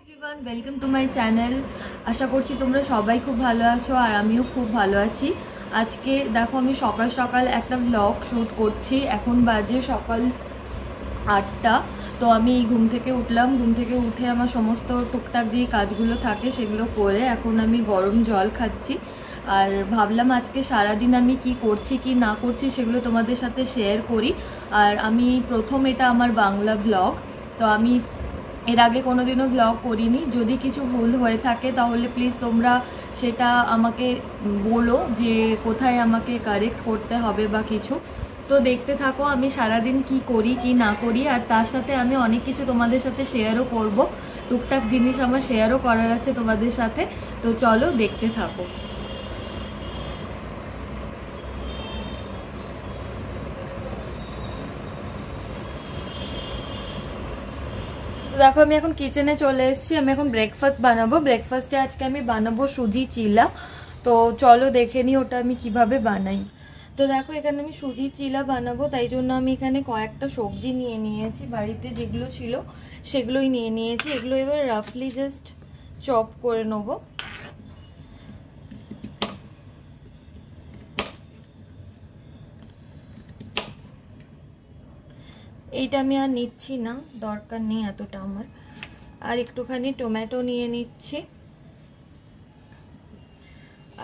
Everyone, welcome to my channel. আশা করছি তোমরা সবাই খুব ভালো আছো আর আমিও খুব ভালো আছি। আজকে দেখো আমি সকাল সকাল একটা ব্লগ শ্যুট করছি। এখন বাজে সকাল 8টা। তো আমি ঘুম থেকে উঠলাম, ঘুম থেকে উঠে আমার সমস্ত টুকটাক যে কাজগুলো থাকে সেগুলো করে এখন আমি গরম জল খাচ্ছি। আর ভাবলাম আজকে সারাদিন আমি কি করছি কি না করছি সেগুলো তোমাদের সাথে শেয়ার করি। আর আমি প্রথম, এটা আমার বাংলা ব্লগ। তো আমি এর আগে কোনোদিনও ব্লগ করিনি। যদি কিছু ভুল হয়ে থাকে তাহলে প্লিজ তোমরা সেটা আমাকে বলো যে কোথায় আমাকে কারেক্ট করতে হবে বা কিছু। তো দেখতে থাকো আমি সারাদিন কি করি কি না করি, আর তার সাথে আমি অনেক কিছু তোমাদের সাথে শেয়ারও করব। টুকটাক জিনিস আমার শেয়ারও করার আছে তোমাদের সাথে। তো চলো দেখতে থাকো। দেখো আমি এখন কিচেনে চলে এসেছি। আমি এখন ব্রেকফাস্ট বানাবো। ব্রেকফাস্টে আজকে আমি বানাবো সুজি চিলা। তো চলো দেখে নিই ওটা আমি কিভাবে বানাই। তো দেখো এখানে আমি সুজি চিলা বানাবো, তাই জন্য আমি এখানে কয়েকটা সবজি নিয়ে নিয়েছি। বাড়িতে যেগুলো ছিল সেগুলোই নিয়ে নিয়েছি। এগুলো এবার রাফলি জাস্ট চপ করে নেবো। এইটা আমি আর নিচ্ছি না, দরকার নেই এতটা আমার। আর একটুখানি টমেটো নিয়ে নিচ্ছি,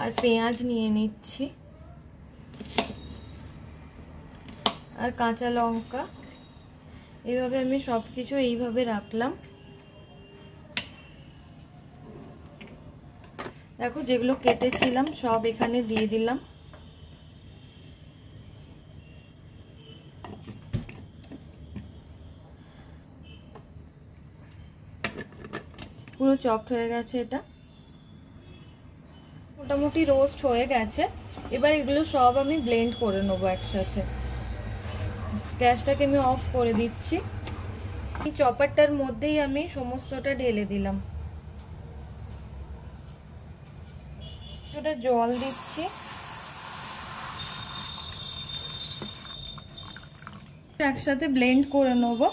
আর পেঁয়াজ নিয়ে নিচ্ছি, আর কাঁচা লঙ্কা। এইভাবে আমি সবকিছু এইভাবে রাখলাম। দেখো যেগুলো কেটেছিলাম সব এখানে দিয়ে দিলাম। পুরো চপড হয়ে গেছে, এটা মোটামুটি রোস্ট হয়ে গেছে। এবার এগুলো সব আমি ব্লেন্ড করে নেবো একসাথে। গ্যাসটাকে আমি অফ করে দিচ্ছি। এই চপারটার মধ্যেই আমি সমস্তটা ঢেলে দিলাম। ওটা জল দিচ্ছি। একসাথে ব্লেন্ড করে নেবো।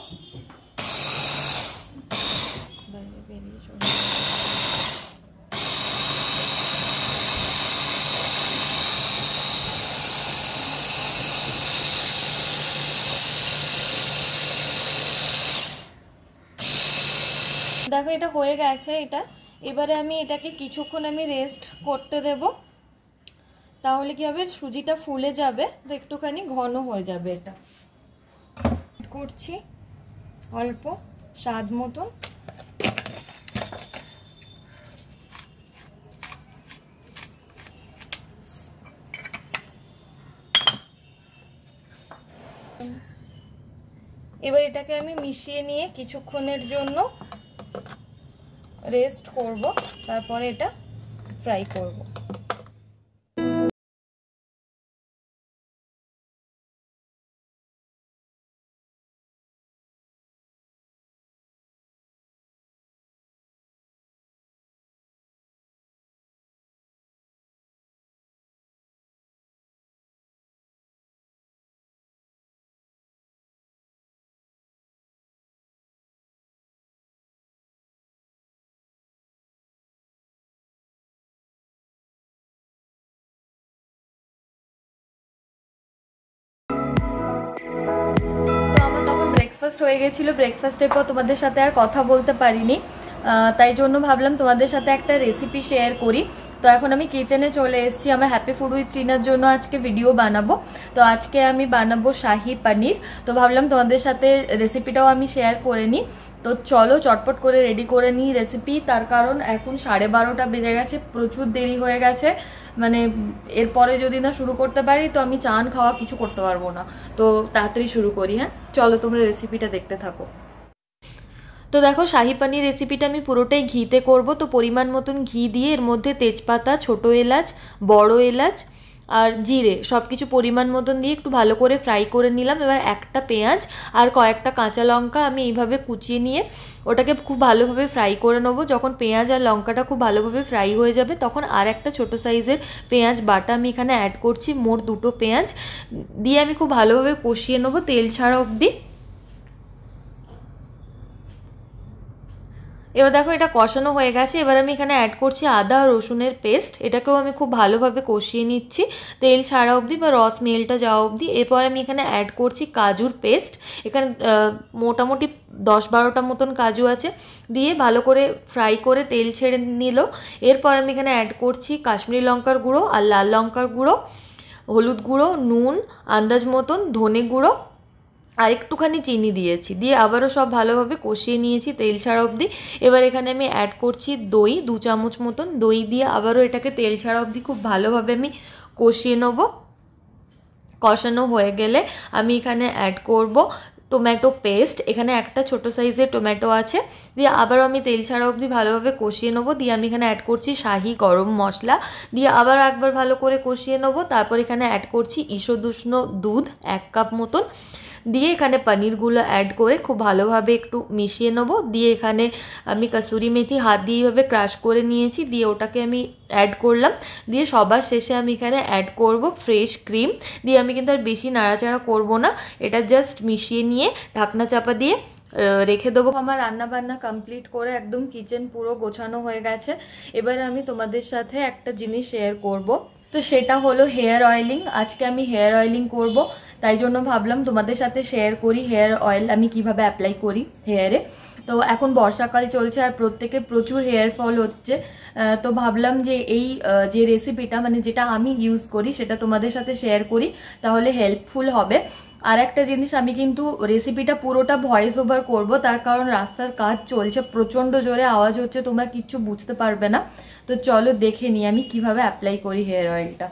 দেখো এটা হয়ে গেছে। এবারে আমি এটাকে কিছুক্ষণ আমি রেস্ট করতে দেব। তাহলে কি হবে, সুজিটা ফুলে যাবে, তো একটুখানি ঘন হয়ে যাবে। এটা করছি অল্প স্বাদ মতন। এবার এটাকে আমি মিশিয়ে নিয়ে কিছুক্ষণের জন্য রেস্ট করব, তারপরে এটা ফ্রাই করব। ব্রেকফাস্ট হয়ে গেছিলো। ব্রেকফাস্টের পর তোমাদের সাথে আর কথা বলতে পারিনি, তাই জন্য ভাবলাম তোমাদের সাথে একটা রেসিপি শেয়ার করি। তো এখন আমি কিচেনে চলে এসেছি। আমার হ্যাপি ফুড উইথ টিনার জন্য আজকে ভিডিও বানাবো। তো আজকে আমি বানাবো শাহি পনির। তো ভাবলাম তোমাদের সাথে রেসিপিটাও আমি শেয়ার করে নিই। তো চলো চটপট করে রেডি করে নিই রেসিপি। তার কারণ এখন 12:30টা বেজে গেছে, প্রচুর দেরি হয়ে গেছে। মানে এরপরে যদি না শুরু করতে পারি তো আমি চান খাওয়া কিছু করতে পারবো না। তো তাড়াতাড়ি শুরু করি। হ্যাঁ চলো তোমরা রেসিপিটা দেখতে থাকো। তো দেখো শাহি পনির রেসিপিটা আমি পুরোটাই ঘিতে করব। তো পরিমাণ মতন ঘি দিয়ে এর মধ্যে তেজপাতা, ছোট এলাচ, বড় এলাচ আর জিরে সব কিছু পরিমাণ মতন দিয়ে একটু ভালো করে ফ্রাই করে নিলাম। এবার একটা পেঁয়াজ আর কয়েকটা কাঁচা লঙ্কা আমি এইভাবে কুচিয়ে নিয়ে ওটাকে খুব ভালোভাবে ফ্রাই করে নেবো। যখন পেঁয়াজ আর লঙ্কাটা খুব ভালোভাবে ফ্রাই হয়ে যাবে তখন আর একটা ছোটো সাইজের পেঁয়াজ বাটা আমি এখানে অ্যাড করছি। মোট 2টো পেঁয়াজ দিয়ে আমি খুব ভালোভাবে কষিয়ে নেবো তেল ছাড়া অবধি। এবার দেখো এটা কষানো হয়ে গেছে। এবার আমি এখানে অ্যাড করছি আদা রসুনের পেস্ট। এটাকেও আমি খুব ভালোভাবে কষিয়ে নিচ্ছি তেল ছাড়া অবধি বা রস স্মেলটা যাওয়া অবধি। এরপর আমি এখানে অ্যাড করছি কাজুর পেস্ট। এখানে মোটামুটি 10-12টা মতন কাজু আছে, দিয়ে ভালো করে ফ্রাই করে তেল ছেড়ে নিল। এরপর আমি এখানে অ্যাড করছি কাশ্মীরি লঙ্কার গুঁড়ো আর লাল লঙ্কার গুঁড়ো, হলুদ গুঁড়ো, নুন আন্দাজ মতন, ধনে গুঁড়ো আর একটুখানি চিনি দিয়েছি, দিয়ে আবারও সব ভালোভাবে কষিয়ে নিয়েছি তেল ছাড়া অবধি। এবার এখানে আমি অ্যাড করছি দই 2 চামচ মতন, দই দিয়ে আবারও এটাকে তেল ছাড়া অবধি খুব ভালোভাবে আমি কষিয়ে নেবো। কষানো হয়ে গেলে আমি এখানে অ্যাড করব টমেটো পেস্ট। এখানে একটা ছোটো সাইজের টমেটো আছে, দিয়ে আবারও আমি তেল ছাড়া অবধি ভালোভাবে কষিয়ে নেবো। দিয়ে আমি এখানে অ্যাড করছি শাহি গরম মশলা, দিয়ে আবার একবার ভালো করে কষিয়ে নেবো। তারপর এখানে অ্যাড করছি ঈষৎ উষ্ণ দুধ 1 কাপ মতন, দিয়ে এখানে পনিরগুলো অ্যাড করে খুব ভালোভাবে একটু মিশিয়ে নেবো। দিয়ে এখানে আমি কাসুরি মেথি হাত দিয়ে এইভাবে ক্রাশ করে নিয়েছি, দিয়ে ওটাকে আমি অ্যাড করলাম। দিয়ে সবার শেষে আমি এখানে অ্যাড করব ফ্রেশ ক্রিম, দিয়ে আমি কিন্তু আর বেশি নাড়াচাড়া করব না, এটা জাস্ট মিশিয়ে নিয়ে ঢাকনা চাপা দিয়ে রেখে দেবো। আমার রান্না বান্না কমপ্লিট করে একদম কিচেন পুরো গোছানো হয়ে গেছে। এবার আমি তোমাদের সাথে একটা জিনিস শেয়ার করব, তো সেটা হলো হেয়ার অয়েলিং। আজকে আমি হেয়ার অয়েলিং করব, তাই জন্য ভাবলাম তোমাদের সাথে শেয়ার করি হেয়ার অয়েল আমি কিভাবে অ্যাপ্লাই করি হেয়ারে। তো এখন বর্ষাকাল চলছে আর প্রত্যেকে প্রচুর হেয়ার ফল হচ্ছে, তো ভাবলাম যে এই যে রেসিপিটা মানে যেটা আমি ইউজ করি সেটা তোমাদের সাথে শেয়ার করি, তাহলে হেল্পফুল হবে। আর একটা জিনিস, আমি কিন্তু রেসিপিটা পুরোটা ভয়েস ওভার করবো, তার কারণ রাস্তার কাজ চলছে, প্রচন্ড জোরে আওয়াজ হচ্ছে, তোমরা কিচ্ছু বুঝতে পারবে না। তো চলো দেখে নিই আমি কিভাবে অ্যাপ্লাই করি হেয়ার অয়েলটা।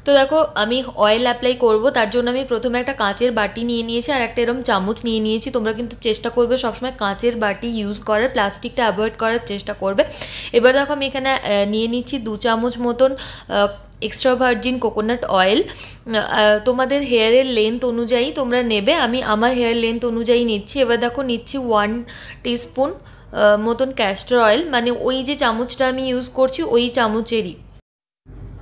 তো দেখো আমি অয়েল অ্যাপ্লাই করব, তার জন্য আমি প্রথমে একটা কাঁচের বাটি নিয়ে নিয়েছি আর একটা এরকম চামচ নিয়ে নিয়েছি। তোমরা কিন্তু চেষ্টা করবে সবসময় কাঁচের বাটি ইউজ করার, প্লাস্টিকটা অ্যাভয়েড করার চেষ্টা করবে। এবার দেখো আমি এখানে নিয়ে নিচ্ছি 2 চামচ মতন এক্সট্রা ভার্জিন কোকোনাট অয়েল। তোমাদের হেয়ারের লেন্থ অনুযায়ী তোমরা নেবে, আমি আমার হেয়ার লেন্থ অনুযায়ী নিচ্ছি। এবার দেখো নিচ্ছি 1 টিস্পুন মতন ক্যাস্টর অয়েল, মানে ওই যে চামচটা আমি ইউজ করছি ওই চামচেরই,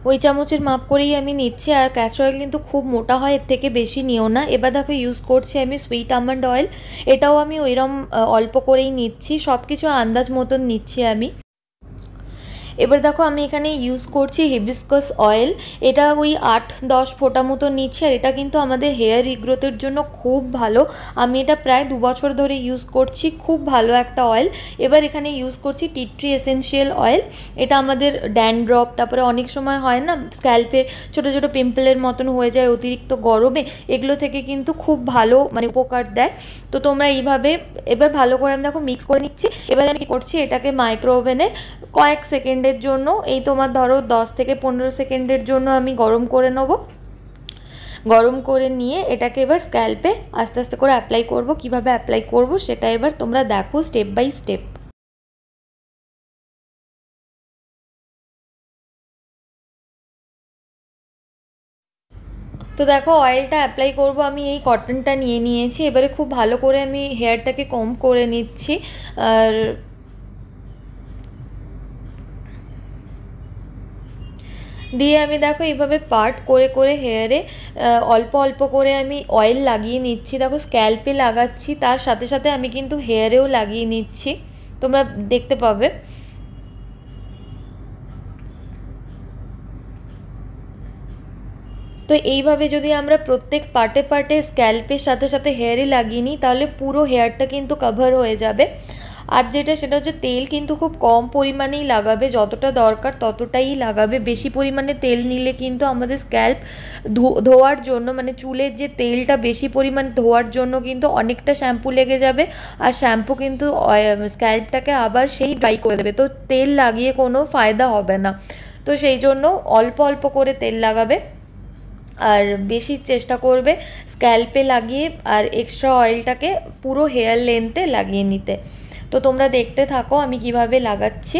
ওই চামচের মাপ করেই আমি নিচ্ছি। আর ক্যাস্টর অয়েল কিন্তু খুব মোটা হয়, এর থেকে বেশি নিও না। এবার দেখো ইউজ করছি আমি সুইট আমন্ড অয়েল, এটাও আমি ওইরকম অল্প করেই নিচ্ছি, সব কিছু আন্দাজ মতন নিচ্ছি আমি। এবার দেখো আমি এখানে ইউজ করছি হিবিস্কাস অয়েল, এটা ওই 8-10 ফোঁটা মতো নিচ্ছি। আর এটা কিন্তু আমাদের হেয়ার রিগ্রোথের জন্য খুব ভালো, আমি এটা প্রায় 2 বছর ধরে ইউজ করছি, খুব ভালো একটা অয়েল। এবার এখানে ইউজ করছি টি ট্রি এসেন্সিয়াল অয়েল, এটা আমাদের ড্যান্ড্রফ, তারপরে অনেক সময় হয় না স্ক্যাল্পে ছোটো ছোটো পিম্পলের মতন হয়ে যায় অতিরিক্ত গরমে, এগুলো থেকে কিন্তু খুব ভালো মানে উপকার দেয়। তো তোমরা এইভাবে এবার ভালো করে আমি দেখো মিক্স করে নিচ্ছি। এবার আমি কী করছি, এটাকে মাইক্রো ওভেনে কয়েক সেকেন্ডের জন্য, এই তোমার ধরো 10 থেকে 15 সেকেন্ডের জন্য আমি গরম করে নেব। গরম করে নিয়ে এটাকে এবার স্ক্যাল্পে আস্তে আস্তে করে অ্যাপ্লাই করব। কিভাবে অ্যাপ্লাই করব সেটা এবার তোমরা দেখো স্টেপ বাই স্টেপ। তো দেখো অয়েলটা অ্যাপ্লাই করব আমি এই কটনটা নিয়ে নিয়েছি, এবারে খুব ভালো করে আমি হেয়ারটাকে কম করে নিচ্ছি। আর দিয়ে আমি দেখো এইভাবে পার্ট করে করে হেয়ারে অল্প অল্প করে আমি অয়েল লাগিয়ে নিচ্ছি। দেখো স্ক্যাল্পে লাগাচ্ছি, তার সাথে সাথে আমি কিন্তু হেয়ারেও লাগিয়ে নিচ্ছি, তোমরা দেখতে পাবে। তো এইভাবে যদি আমরা প্রত্যেক পার্টে পার্টে স্ক্যাল্পের সাথে সাথে হেয়ারে লাগিয়ে নিই তাহলে পুরো হেয়ারটা কিন্তু কভার হয়ে যাবে। আর যেটা সেটা হচ্ছে তেল কিন্তু খুব কম পরিমাণেই লাগাবে, যতটা দরকার ততটাই লাগাবে। বেশি পরিমাণে তেল নিলে কিন্তু আমাদের স্ক্যাল্প ধোয়ার জন্য মানে চুলের যে তেলটা বেশি পরিমাণে ধোয়ার জন্য কিন্তু অনেকটা শ্যাম্পু লেগে যাবে, আর শ্যাম্পু কিন্তু স্ক্যাল্পটাকে আবার সেই ড্রাই করে দেবে, তো তেল লাগিয়ে কোনো ফায়দা হবে না। তো সেই জন্য অল্প অল্প করে তেল লাগাবে আর বেশি চেষ্টা করবে স্ক্যাল্পে লাগিয়ে আর এক্সট্রা অয়েলটাকে পুরো হেয়ার লেন্থে লাগিয়ে নিতে। তো তোমরা দেখতে থাকো আমি কিভাবে লাগাচ্ছি।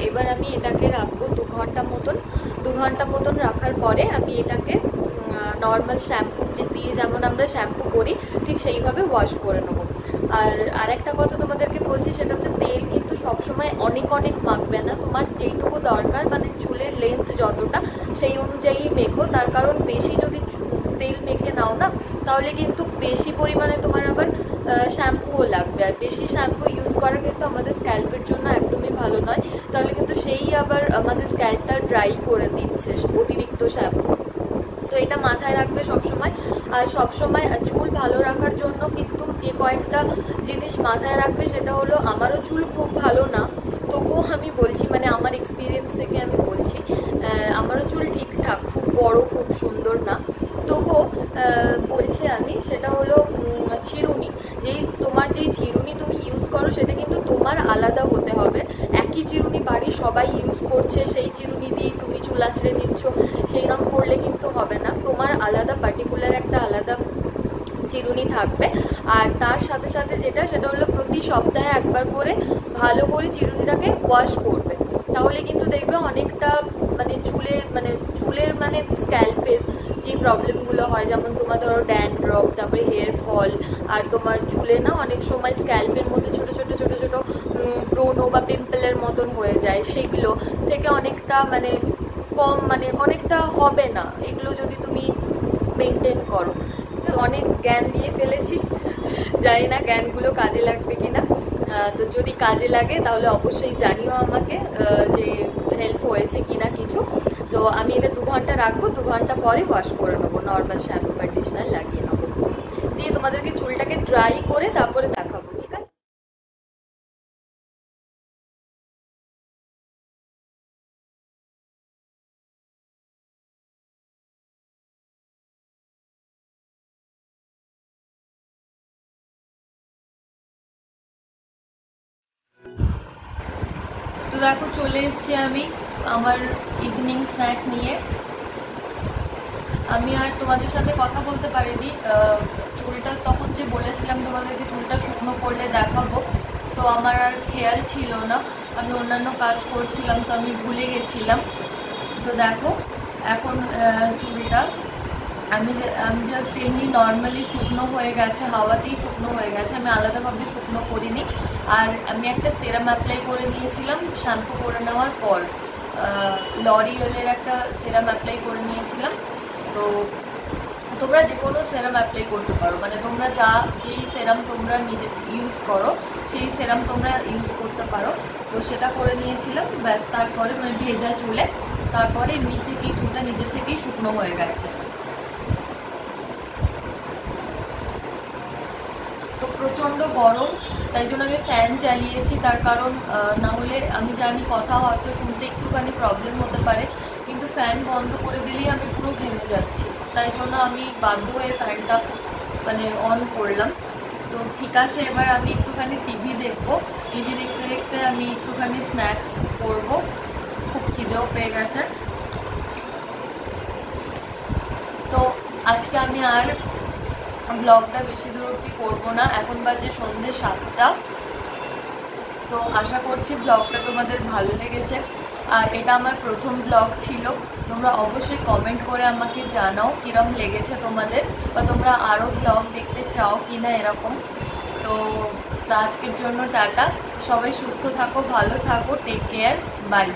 এবার আমি এটাকে রাখবো 2 ঘন্টা মতন। 2 ঘন্টা মতন রাখার পরে আমি এটাকে নর্মাল শ্যাম্পু দিয়ে যেমন আমরা শ্যাম্পু করি ঠিক সেইভাবে ওয়াশ করে নেবো। আর আরেকটা কথা তোমাদেরকে বলছি, সেটা হচ্ছে তেল কিন্তু সবসময় অনেক অনেক মাখবে না, তোমার যেইটুকু দরকার মানে চুলের লেন্থ যতটা সেই অনুযায়ী মেখো। তার কারণ বেশি যদি তেল মেখে নাও না তাহলে কিন্তু বেশি পরিমাণে তোমার আবার শ্যাম্পুও লাগবে, আর বেশি শ্যাম্পু ইউজ করা কিন্তু আমাদের স্ক্যাল্পের জন্য একদমই ভালো নয়। তাহলে কিন্তু সেই আবার আমাদের স্ক্যাল্পটা ড্রাই করে দিচ্ছে অতিরিক্ত শ্যাম্পু। তো এটা মাথায় রাখবে সবসময়। আর সবসময় চুল ভালো রাখার জন্য কিন্তু যে কয়েকটা জিনিস মাথায় রাখবে সেটা হলো, আমারও চুল খুব ভালো না তবুও আমি বলছি, মানে আমার এক্সপিরিয়েন্স থেকে আমি বলছি, আমারও চুল ঠিকঠাক, খুব বড় খুব সুন্দর না, তবুও বলছি আমি, সেটা হলো চিরুনি। তোমার যেই চিরুনি তুমি ইউজ করো সেটা কিন্তু তোমার আলাদা হতে হবে। একই চিরুনি বাড়ির সবাই ইউজ করছে, সেই চিরুনি দিয়েই তুমি চুল আঁচড়ে দিচ্ছ, সেইরকম করলে কিন্তু হবে না। তোমার আলাদা পার্টিকুলার একটা আলাদা চিরুনি থাকবে। আর তার সাথে সাথে সেটা হলো প্রতি সপ্তাহে একবার করে ভালো করে চিরুনিটাকে ওয়াশ করবে। তাহলে কিন্তু দেখবে অনেকটা মানে চুলের মানে স্ক্যাল্পের যে প্রবলেমগুলো হয়, যেমন তোমার ধরো ড্যান্ড্রফ, তারপরে হেয়ার ফল, আর তোমার চুলে না অনেক সময় স্ক্যাল্পের মধ্যে ছোট ছোট ব্রণ বা পিম্পলের মতন হয়ে যায়, সেগুলো থেকে অনেকটা মানে কম মানে অনেকটা হবে না এগুলো যদি তুমি মেনটেন করো। অনেক জ্ঞান দিয়ে ফেলেছি, জানি না জ্ঞানগুলো কাজে লাগবে কিনা। তো যদি কাজে লাগে তাহলে অবশ্যই জানিও আমাকে যে হেল্প হয়েছে কিনা কিছু। তো আমি এবার 2 ঘন্টা রাখবো, 2 ঘন্টা পরে ওয়াশ করে নেবো, নর্মাল শ্যাম্পু কন্ডিশনার লাগিয়ে নেবো, দিয়ে তোমাদেরকে চুলটাকে ড্রাই করে তারপরে দেখাবো, ঠিক আছে? তো দেখো চলে এসছি আমি আমার ইভিনিং স্ন্যাক্স নিয়ে। আমি আর তোমাদের সাথে কথা বলতে পারিনি, চুলটা তখন যে বলেছিলাম তোমাদেরকে চুলটা শুকনো করলে দেখাবো, তো আমার আর খেয়াল ছিল না, আমি অন্যান্য কাজ করছিলাম তো আমি ভুলে গেছিলাম। তো দেখো এখন চুলটা আমি জাস্ট এমনি নর্মালি শুকনো হয়ে গেছে, হাওয়াতেই শুকনো হয়ে গেছে, আমি আলাদাভাবে শুকনো করিনি। আর আমি একটা সেরাম অ্যাপ্লাই করে নিয়েছিলাম শ্যাম্পু করে নেওয়ার পর, লরিয়েলের একটা সেরাম অ্যাপ্লাই করে নিয়েছিলাম। তো তোমরা যে কোনো সেরাম অ্যাপ্লাই করতে পারো, মানে তোমরা যেই সেরাম তোমরা নিজে ইউজ করো সেই সেরাম তোমরা ইউজ করতে পারো। তো সেটা করে নিয়েছিলাম, ব্যাস তারপরে মানে ভেজা চুলে, তারপরে এমনি থেকেই চুলটা নিজের থেকেই শুকনো হয়ে গেছে। তো প্রচণ্ড গরম, তাই জন্য আমি ফ্যান চালিয়েছি, তার কারণ না হলে আমি জানি কথা হয়তো শুনতে একটুখানি প্রবলেম হতে পারে, কিন্তু ফ্যান বন্ধ করে দিলেই আমি পুরো ঘেমে যাচ্ছি, তাই জন্য আমি বাধ্য হয়ে ফ্যানটা মানে অন করলাম। তো ঠিক আছে, এবার আমি একটুখানি টিভি দেখবো, টিভি দেখতে দেখতে আমি একটুখানি স্ন্যাক্স করবো, খুব খিদেও পেয়ে গেছে। তো আজকে আমি আর ব্লগটা বেশি দূর অব্দি করবো না, এখন বাজে সন্ধ্যে 7টা। তো আশা করছি ব্লগটা তোমাদের ভালো লেগেছে, আর এটা আমার প্রথম ব্লগ ছিল। তোমরা অবশ্যই কমেন্ট করে আমাকে জানাও কিরম লেগেছে তোমাদের, বা তোমরা আরও ব্লগ দেখতে চাও কি না এরকম। তো আজকের জন্য টাটা, সবাই সুস্থ থাকো, ভালো থাকো, টেক কেয়ার, বাই।